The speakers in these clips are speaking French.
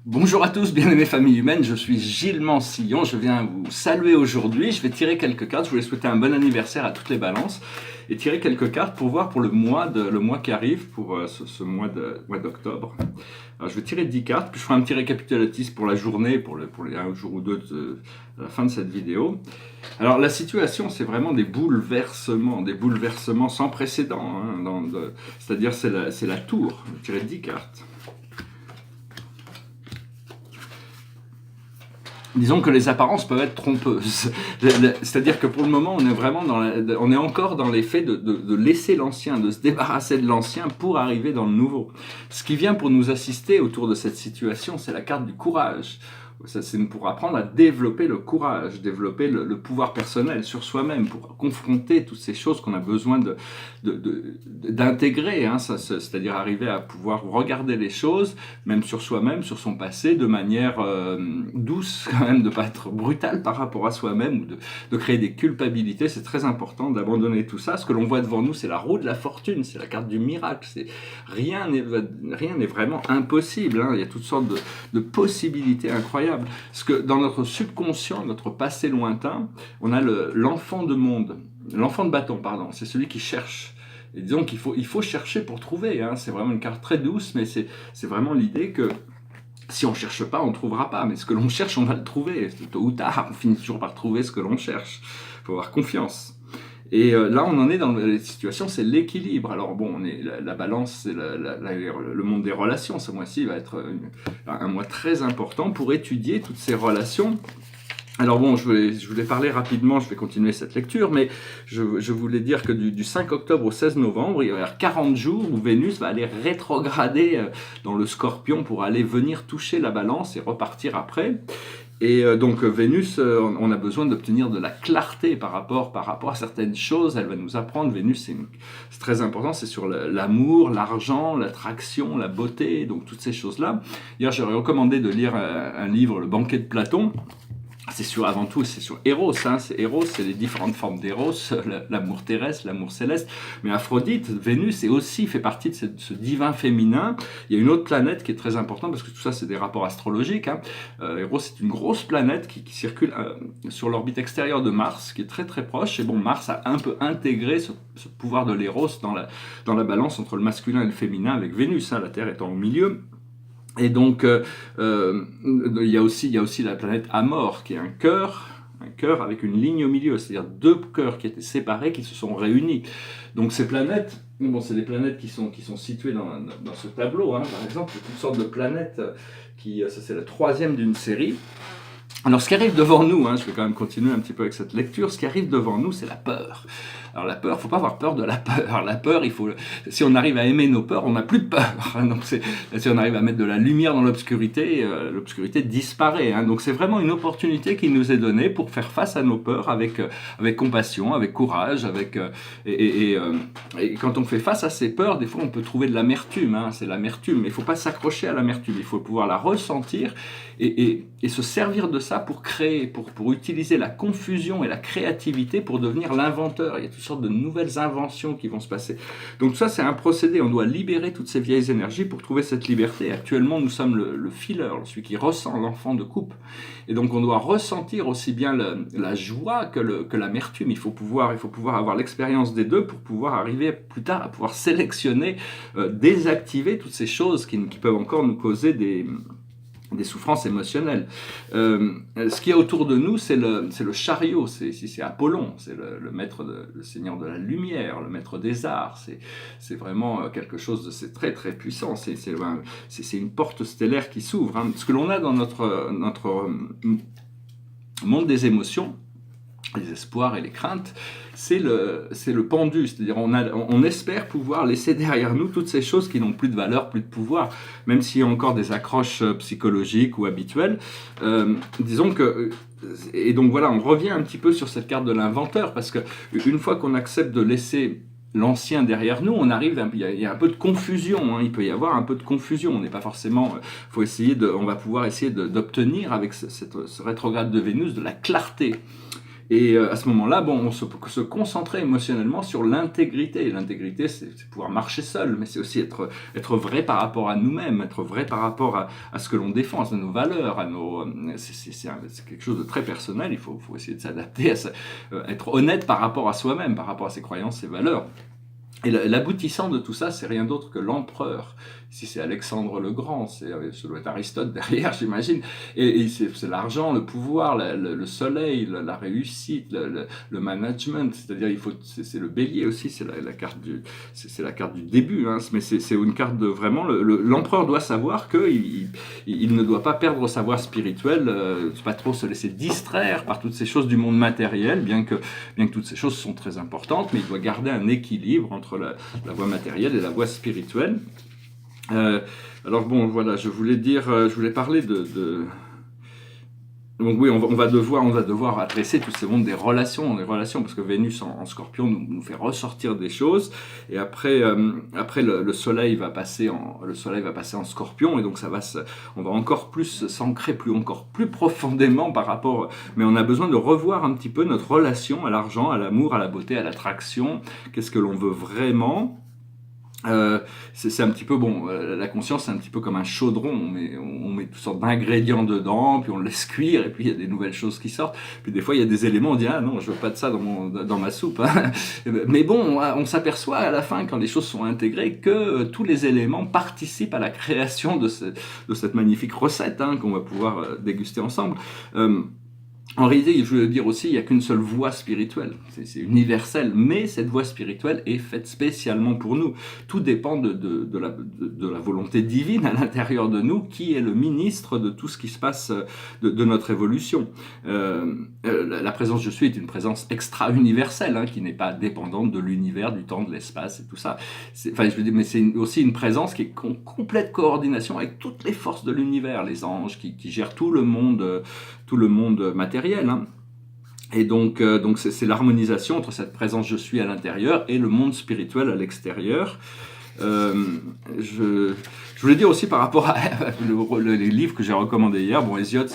Bonjour à tous, bien-aimés familles humaines, je suis Gilles Mansillon, je viens vous saluer aujourd'hui, je vais tirer quelques cartes, je voulais souhaiter un bon anniversaire à toutes les balances et tirer quelques cartes pour voir pour le mois qui arrive, pour ce mois d'octobre. Alors je vais tirer 10 cartes, puis je ferai un petit récapitulatif pour la journée, pour les un jour ou deux à la fin de cette vidéo. Alors la situation, c'est vraiment des bouleversements sans précédent, hein, c'est-à-dire c'est la tour, je vais tirer 10 cartes. Disons que les apparences peuvent être trompeuses. C'est-à-dire que pour le moment, on est vraiment on est encore dans l'effet de laisser l'ancien, de se débarrasser de l'ancien pour arriver dans le nouveau. Ce qui vient pour nous assister autour de cette situation, c'est la carte du courage. C'est pour apprendre à développer le courage, développer le pouvoir personnel sur soi-même, pour confronter toutes ces choses qu'on a besoin d'intégrer, hein, c'est-à-dire arriver à pouvoir regarder les choses, même sur soi-même, sur son passé, de manière douce, quand même, de ne pas être brutal par rapport à soi-même, ou de créer des culpabilités. C'est très important d'abandonner tout ça. Ce que l'on voit devant nous, c'est la roue de la fortune, c'est la carte du miracle. Rien n'est vraiment impossible, hein. Il y a toutes sortes de possibilités incroyables. Parce que dans notre subconscient, notre passé lointain, on a l'enfant de bâton, pardon, c'est celui qui cherche. Et disons qu'il faut chercher pour trouver, hein. C'est vraiment une carte très douce, mais c'est vraiment l'idée que si on ne cherche pas, on ne trouvera pas. Mais ce que l'on cherche, on va le trouver. Tôt ou tard, on finit toujours par trouver ce que l'on cherche. Il faut avoir confiance. Et là, on en est dans la situation, c'est l'équilibre. Alors bon, la balance, c'est le monde des relations. Ce mois-ci va être un mois très important pour étudier toutes ces relations. Alors bon, je voulais parler rapidement, je vais continuer cette lecture, mais je voulais dire que du 5 octobre au 16 novembre, il va y avoir 40 jours où Vénus va aller rétrograder dans le Scorpion pour aller venir toucher la balance et repartir après. Et donc Vénus, on a besoin d'obtenir de la clarté par rapport à certaines choses. Elle va nous apprendre, Vénus c'est très important, c'est sur l'amour, l'argent, l'attraction, la beauté, donc toutes ces choses-là. Hier j'aurais recommandé de lire un livre, Le banquet de Platon. Avant tout, c'est sur Eros, hein. Eros, c'est les différentes formes d'Eros, l'amour terrestre, l'amour céleste. Mais Aphrodite, Vénus, fait partie de ce divin féminin. Il y a une autre planète qui est très importante, parce que tout ça, c'est des rapports astrologiques, hein. Eros, c'est une grosse planète qui circule sur l'orbite extérieure de Mars, qui est très très proche. Et bon, Mars a un peu intégré ce pouvoir de l'Eros dans la balance entre le masculin et le féminin, avec Vénus, hein, la Terre étant au milieu. Et donc, il y a aussi la planète Amor, qui est un cœur avec une ligne au milieu, c'est-à-dire deux cœurs qui étaient séparés, qui se sont réunis. Donc ces planètes, bon, c'est des planètes qui sont situées dans ce tableau, hein, par exemple, toutes sortes de planètes, ça c'est la troisième d'une série. Alors ce qui arrive devant nous, hein, je vais quand même continuer un petit peu avec cette lecture, ce qui arrive devant nous, c'est la peur. Alors la peur, il ne faut pas avoir peur de la peur. La peur, si on arrive à aimer nos peurs, on n'a plus de peur. Donc si on arrive à mettre de la lumière dans l'obscurité, l'obscurité disparaît, hein. Donc c'est vraiment une opportunité qui nous est donnée pour faire face à nos peurs avec compassion, avec courage, et quand on fait face à ces peurs, des fois on peut trouver de l'amertume, hein, c'est l'amertume, mais il ne faut pas s'accrocher à l'amertume, il faut pouvoir la ressentir et se servir de ça pour créer, pour utiliser la confusion et la créativité pour devenir l'inventeur. Il y a toutes sortes de nouvelles inventions qui vont se passer. Donc ça, c'est un procédé. On doit libérer toutes ces vieilles énergies pour trouver cette liberté. Actuellement, nous sommes le feeler, celui qui ressent l'enfant de coupe. Et donc, on doit ressentir aussi bien la joie que l'amertume. Il faut pouvoir avoir l'expérience des deux pour pouvoir arriver plus tard à pouvoir sélectionner, désactiver toutes ces choses qui peuvent encore nous causer des souffrances émotionnelles. Ce qu'il y a autour de nous, c'est le chariot, c'est Apollon, c'est le seigneur de la lumière, le maître des arts, c'est vraiment quelque chose c'est très très puissant, c'est une porte stellaire qui s'ouvre, hein. Ce que l'on a dans notre monde des émotions, les espoirs et les craintes, c'est le pendu, c'est-à-dire on espère pouvoir laisser derrière nous toutes ces choses qui n'ont plus de valeur, plus de pouvoir, même s'il y a encore des accroches psychologiques ou habituelles. Disons que, et donc voilà, on revient un petit peu sur cette carte de l'inventeur, parce que une fois qu'on accepte de laisser l'ancien derrière nous, il y a un peu de confusion, hein. Il peut y avoir un peu de confusion, on n'est pas forcément, on va pouvoir essayer d'obtenir avec ce rétrograde de Vénus de la clarté. Et à ce moment-là, bon, on se concentrer émotionnellement sur l'intégrité. L'intégrité, c'est pouvoir marcher seul, mais c'est aussi être vrai par rapport à nous-mêmes, être vrai par rapport à ce que l'on défend, à nos valeurs, c'est quelque chose de très personnel. Il faut essayer de s'adapter, être honnête par rapport à soi-même, par rapport à ses croyances, ses valeurs. Et l'aboutissant de tout ça, c'est rien d'autre que l'empereur. Ici, c'est Alexandre le Grand, ça doit être Aristote derrière, j'imagine. Et c'est l'argent, le pouvoir, le soleil, la réussite, le management. C'est-à-dire, c'est le bélier aussi, c'est la carte c'est la carte du début. Hein, mais c'est une carte de vraiment. L'empereur doit savoir que il ne doit pas perdre sa voie spirituelle, pas trop se laisser distraire par toutes ces choses du monde matériel, bien que toutes ces choses sont très importantes, mais il doit garder un équilibre entre la voie matérielle et la voie spirituelle. Alors bon, voilà, je voulais parler donc oui, on va devoir adresser tous ces mondes des relations, parce que Vénus en Scorpion nous fait ressortir des choses, et après le Soleil va passer en Scorpion, et donc on va encore plus s'ancrer encore plus profondément par rapport, mais on a besoin de revoir un petit peu notre relation à l'argent, à l'amour, à la beauté, à l'attraction. Qu'est-ce que l'on veut vraiment? C'est un petit peu, bon, la conscience c'est un petit peu comme un chaudron, on met toutes sortes d'ingrédients dedans, puis on le laisse cuire, et puis il y a des nouvelles choses qui sortent, puis des fois il y a des éléments, on dit ah non, je veux pas de ça dans ma soupe, hein. Mais bon, on s'aperçoit à la fin, quand les choses sont intégrées, que tous les éléments participent à la création de cette magnifique recette, hein, qu'on va pouvoir déguster ensemble. En réalité, je veux dire aussi, il n'y a qu'une seule voie spirituelle, c'est universel, mais cette voie spirituelle est faite spécialement pour nous. Tout dépend de la volonté divine à l'intérieur de nous, qui est le ministre de tout ce qui se passe de notre évolution. La présence je suis est une présence extra-universelle, hein, qui n'est pas dépendante de l'univers, du temps, de l'espace et tout ça. Enfin, je veux dire, mais c'est aussi une présence qui est en complète coordination avec toutes les forces de l'univers, les anges qui gèrent tout le monde matériel. Hein. Et donc c'est l'harmonisation entre cette présence je suis à l'intérieur et le monde spirituel à l'extérieur. Je voulais dire aussi par rapport à les livres que j'ai recommandés hier. Bon, Hésiode,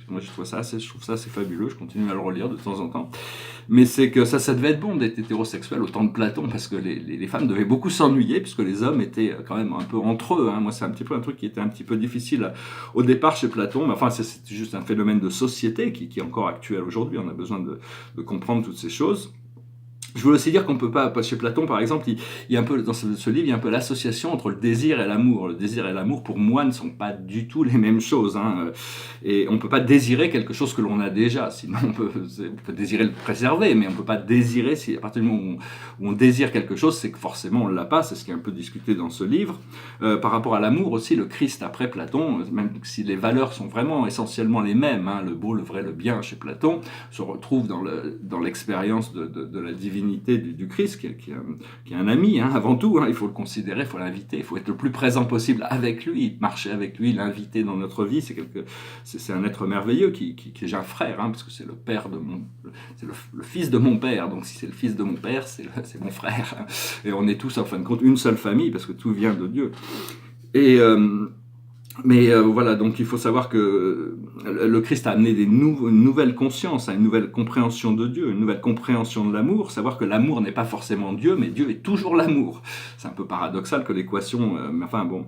moi je trouve ça assez fabuleux. Je continue à le relire de temps en temps. Mais c'est que ça devait être bon d'être hétérosexuel au temps de Platon, parce que les femmes devaient beaucoup s'ennuyer, puisque les hommes étaient quand même un peu entre eux. Hein. Moi, c'est un petit peu un truc qui était un petit peu difficile au départ chez Platon. Mais enfin, c'est juste un phénomène de société qui est encore actuel aujourd'hui. On a besoin de comprendre toutes ces choses. Je voulais aussi dire qu'on peut pas, chez Platon par exemple, il y a un peu, dans ce livre, il y a un peu l'association entre le désir et l'amour. Le désir et l'amour, pour moi, ne sont pas du tout les mêmes choses. Hein. Et on peut pas désirer quelque chose que l'on a déjà. Sinon, on peut désirer le préserver, mais on peut pas désirer, si à partir du moment où on désire quelque chose, c'est que forcément on l'a pas. C'est ce qui est un peu discuté dans ce livre. Par rapport à l'amour aussi, le Christ après Platon, même si les valeurs sont vraiment essentiellement les mêmes, hein, le beau, le vrai, le bien chez Platon, se retrouve dans l'expérience de la divinité du Christ, qui est un ami, hein, avant tout. Hein, il faut le considérer, il faut l'inviter, il faut être le plus présent possible avec lui, marcher avec lui, l'inviter dans notre vie. C'est un être merveilleux qui est un frère, hein, parce que c'est c'est le fils de mon père. Donc si c'est le fils de mon père, c'est mon frère. Hein, et on est tous en fin de compte une seule famille, parce que tout vient de Dieu. Et voilà, donc il faut savoir que le Christ a amené une nouvelle conscience, une nouvelle compréhension de Dieu, une nouvelle compréhension de l'amour, savoir que l'amour n'est pas forcément Dieu, mais Dieu est toujours l'amour. C'est un peu paradoxal que l'équation, mais enfin bon.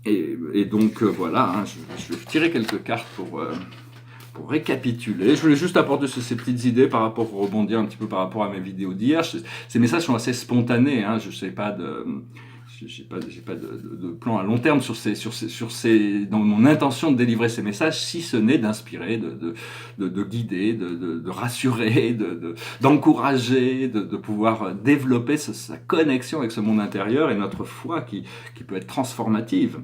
Et donc voilà, hein, je vais tirer quelques cartes pour récapituler. Je voulais juste apporter ces petites idées rebondir un petit peu par rapport à mes vidéos d'hier. Ces messages sont assez spontanés, hein, je sais pas j'ai pas de plan à long terme dans mon intention de délivrer ces messages, si ce n'est d'inspirer, de guider, de rassurer, d'encourager, de pouvoir développer sa connexion avec ce monde intérieur et notre foi qui peut être transformative.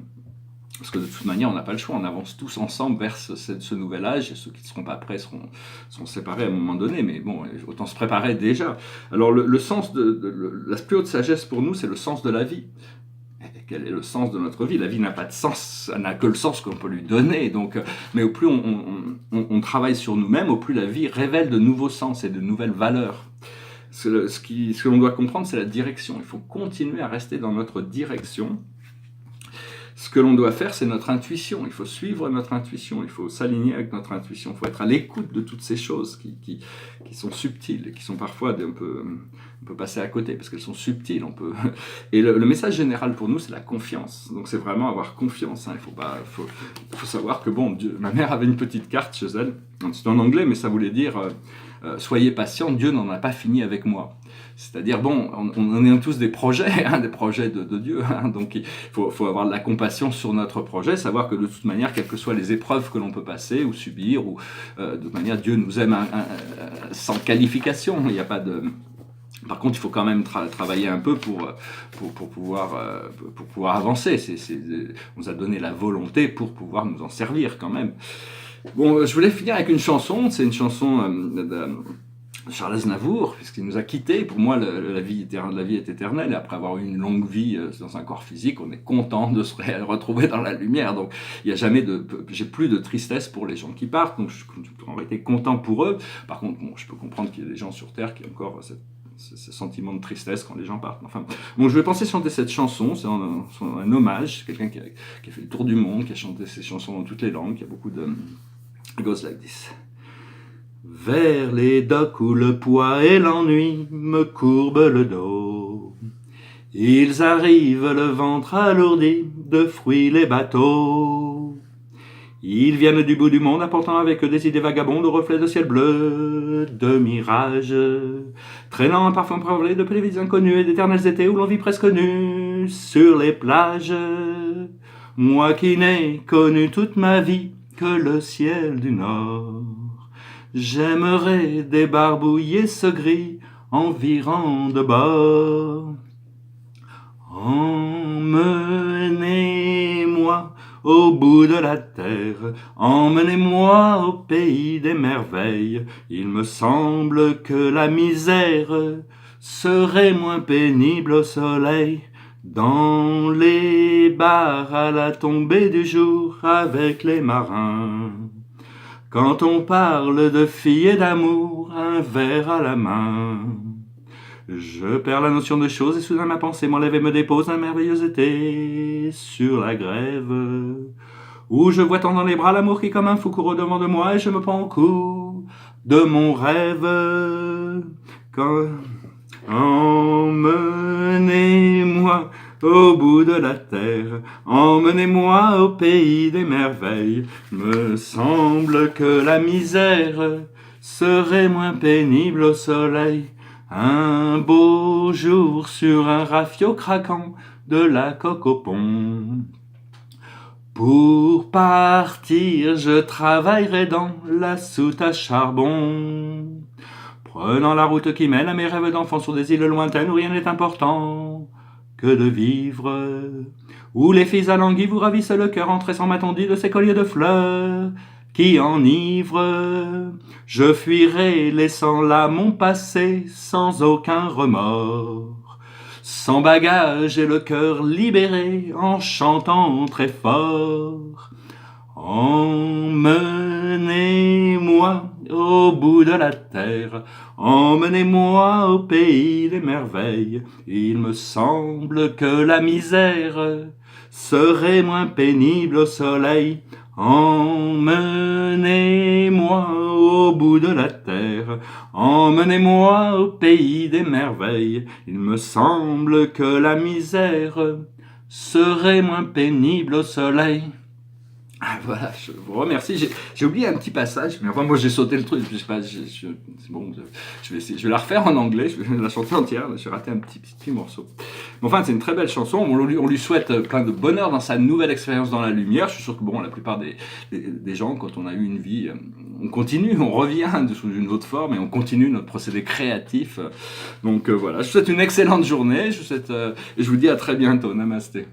Parce que de toute manière, on n'a pas le choix, on avance tous ensemble vers ce nouvel âge, et ceux qui ne seront pas prêts seront séparés à un moment donné, mais bon, autant se préparer déjà. Alors le sens la plus haute sagesse pour nous, c'est le sens de la vie. Et quel est le sens de notre vie? La vie n'a pas de sens, elle n'a que le sens qu'on peut lui donner. Donc, mais au plus on travaille sur nous-mêmes, au plus la vie révèle de nouveaux sens et de nouvelles valeurs. Ce que l'on doit comprendre, c'est la direction. Il faut continuer à rester dans notre direction. Ce que l'on doit faire, c'est notre intuition. Il faut suivre notre intuition, il faut s'aligner avec notre intuition, il faut être à l'écoute de toutes ces choses qui sont subtiles et qui sont parfois on peut passer à côté parce qu'elles sont subtiles. Et le message général pour nous, c'est la confiance. Donc c'est vraiment avoir confiance. Hein. Faut savoir que bon, Dieu, ma mère avait une petite carte chez elle. C'était en anglais, mais ça voulait dire soyez patient, Dieu n'en a pas fini avec moi. C'est-à-dire, bon, on est tous des projets, hein, des projets de Dieu, hein, donc il faut avoir de la compassion sur notre projet, savoir que de toute manière, quelles que soient les épreuves que l'on peut passer ou subir, ou de toute manière, Dieu nous aime sans qualification, il n'y a pas de... Par contre, il faut quand même travailler un peu pour pouvoir avancer. On nous a donné la volonté pour pouvoir nous en servir quand même. Bon, je voulais finir avec une chanson, c'est une chanson de Charles Aznavour, puisqu'il nous a quittés. Pour moi, la vie est éternelle. Et après avoir eu une longue vie dans un corps physique, on est content de se retrouver dans la lumière. Donc, il y a jamais j'ai plus de tristesse pour les gens qui partent. Donc, je suis été content pour eux. Par contre, bon, je peux comprendre qu'il y a des gens sur Terre qui ont encore ce sentiment de tristesse quand les gens partent. Enfin, bon, je vais penser chanter cette chanson. C'est un hommage. C'est quelqu'un qui a fait le tour du monde, qui a chanté ces chansons dans toutes les langues. Il y a beaucoup de... It goes like this. Vers les docks où le poids et l'ennui me courbent le dos, ils arrivent le ventre alourdi de fruits les bateaux. Ils viennent du bout du monde apportant avec eux des idées vagabondes aux reflets de ciel bleu, de mirages, traînant un parfum parlé de plévides inconnus et d'éternels étés où l'on vit presque nu sur les plages. Moi qui n'ai connu toute ma vie que le ciel du Nord, j'aimerais débarbouiller ce gris environ de bord. Emmenez-moi au bout de la terre, emmenez-moi au pays des merveilles. Il me semble que la misère serait moins pénible au soleil, dans les bars à la tombée du jour avec les marins. Quand on parle de filles et d'amour, un verre à la main. Je perds la notion de choses et soudain ma pensée m'enlève et me dépose un merveilleux été sur la grève, où je vois tendre dans les bras l'amour qui comme un fou court au-devant de moi et je me prends au cou de mon rêve. Quand... Emmenez-moi au bout de la terre, emmenez-moi au pays des merveilles. Me semble que la misère serait moins pénible au soleil, un beau jour sur un rafio craquant de la coque au pont. Pour partir, je travaillerai dans la soute à charbon, prenant la route qui mène à mes rêves d'enfant sur des îles lointaines où rien n'est important que de vivre, où les filles alanguies vous ravissent le cœur en tressant ma tondie de ces colliers de fleurs qui enivrent. Je fuirai laissant là mon passé sans aucun remords, sans bagage et le cœur libéré en chantant très fort. Emmenez-moi au bout de la terre, emmenez-moi au pays des merveilles. Il me semble que la misère serait moins pénible au soleil. Emmenez-moi au bout de la terre, emmenez-moi au pays des merveilles. Il me semble que la misère serait moins pénible au soleil. Ah, voilà, je vous remercie. J'ai oublié un petit passage, mais enfin, moi j'ai sauté le truc. Je sais pas, c'est bon, je vais essayer. Je vais la refaire en anglais, je vais la chanter entière. J'ai raté un petit morceau. Mais enfin, c'est une très belle chanson. On lui souhaite plein de bonheur dans sa nouvelle expérience dans la lumière. Je suis sûr que bon, la plupart des gens, quand on a eu une vie, on continue, on revient sous une autre forme et on continue notre procédé créatif. Donc voilà, je vous souhaite une excellente journée. Et je vous dis à très bientôt. Namasté.